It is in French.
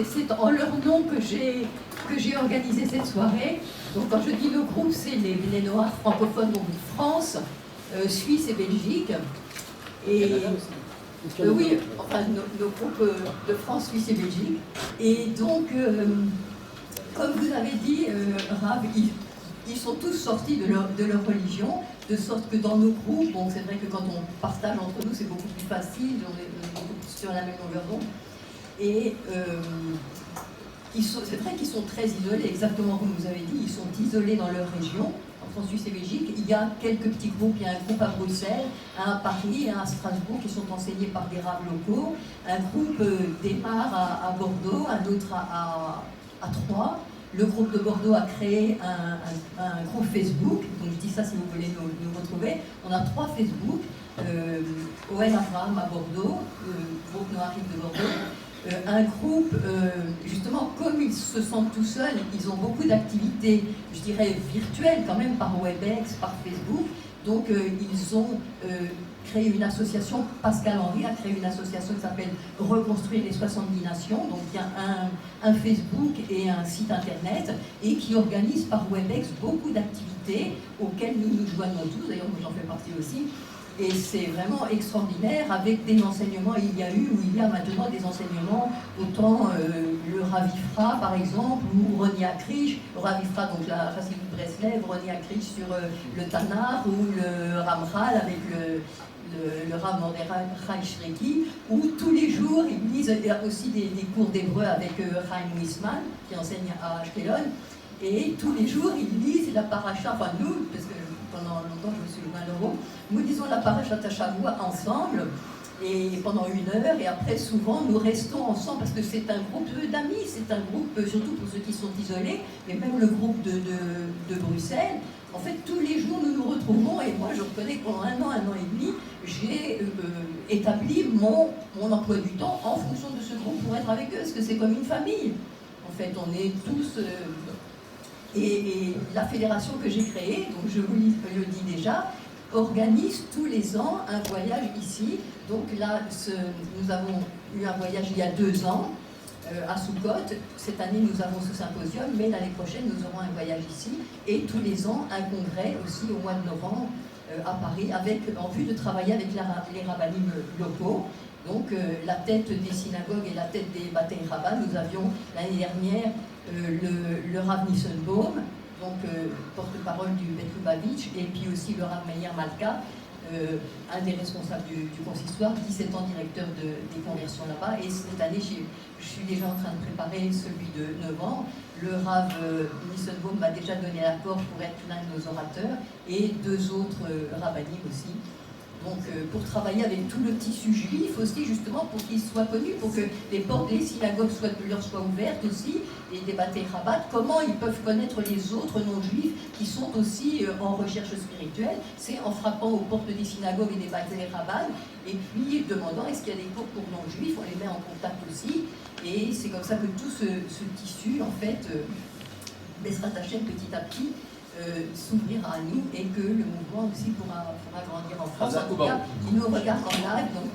et c'est en leur nom que j'ai organisé cette soirée. Donc quand je dis le groupe, c'est les Noirs francophones donc de France, Suisse et Belgique. Et oui, enfin nos groupes de France, Suisse et Belgique. Et donc, comme vous avez dit, Rav, ils sont tous sortis de leur religion, de sorte que dans nos groupes, bon, c'est vrai que quand on partage entre nous, c'est beaucoup plus facile, on est beaucoup plus sur la même longueur d'onde. Et c'est vrai qu'ils sont très isolés, exactement comme vous avez dit, ils sont isolés dans leur région, en France, Suisse et Belgique. Il y a quelques petits groupes, il y a un groupe à Bruxelles, un à Paris, un à Strasbourg, qui sont enseignés par des raves locaux, un groupe démarre à Bordeaux, un autre à Troyes. Le groupe de Bordeaux a créé un groupe Facebook, donc je dis ça si vous voulez nous retrouver. On a 3 Facebook, ON Abraham à Bordeaux, groupe Noirique de Bordeaux, un groupe, justement, comme ils se sentent tout seuls, ils ont beaucoup d'activités, je dirais, virtuelles quand même, par Webex, par Facebook, donc ils ont créé une association, Pascal Henry a créé une association qui s'appelle Reconstruire les 70 Nations, donc il y a un Facebook et un site internet, et qui organise par Webex beaucoup d'activités auxquelles nous nous joignons tous, d'ailleurs moi j'en fais partie aussi, et c'est vraiment extraordinaire avec des enseignements, il y a maintenant des enseignements, autant le Ravifra par exemple, ou Ronia Krish, Ravifra donc la Chassidut Breslev, Ronia Krish sur le Tanar, ou le Ramchal avec le Rav Mordechai Shreki, où tous les jours ils lisent, il y a aussi des cours d'hébreu avec Chaim Weissman qui enseigne à Ashkelon, et tous les jours ils lisent la paracha, enfin nous, parce que pendant longtemps je me suis loin l'euro, nous lisons la paracha Tashavua ensemble, et pendant 1 heure, et après souvent nous restons ensemble parce que c'est un groupe d'amis, c'est un groupe surtout pour ceux qui sont isolés, mais même le groupe de Bruxelles. En fait, tous les jours, nous nous retrouvons, et moi, je reconnais que pendant 1 an et demi, j'ai établi mon emploi du temps en fonction de ce groupe pour être avec eux, parce que c'est comme une famille. En fait, on est tous... et la fédération que j'ai créée, donc je vous le dis déjà, organise tous les ans un voyage ici. Donc là, nous avons eu un voyage il y a 2 ans, à Soukot. Cette année, nous avons ce symposium, mais l'année prochaine, nous aurons un voyage ici. Et tous les ans, un congrès aussi au mois de novembre à Paris, en vue de travailler avec les rabbinim locaux. Donc, la tête des synagogues et la tête des Batei Rabbah, nous avions l'année dernière le Rav Nissenbaum, donc porte-parole du Bet Lubavitch, et puis aussi le Rav Meir Malka, un des responsables du consistoire, 17 ans directeur des conversions là-bas, et cette année je suis déjà en train de préparer celui de novembre. Le Rav Nissenbaum m'a déjà donné l'accord pour être l'un de nos orateurs, et 2 autres rabbinim aussi. Donc pour travailler avec tout le tissu juif aussi, justement pour qu'il soit connu, pour que les portes des synagogues leur soient ouvertes aussi, et des Batei Rabbah, comment ils peuvent connaître les autres non-juifs qui sont aussi en recherche spirituelle. C'est en frappant aux portes des synagogues et des Batei Rabbah, et puis demandant est-ce qu'il y a des cours pour non-juifs, on les met en contact aussi, et c'est comme ça que tout ce tissu, en fait, Bezrat Hashem petit à petit, s'ouvrira à nous, et que le mouvement aussi pourra grandir en France. En tout cas, il nous regarde en live, donc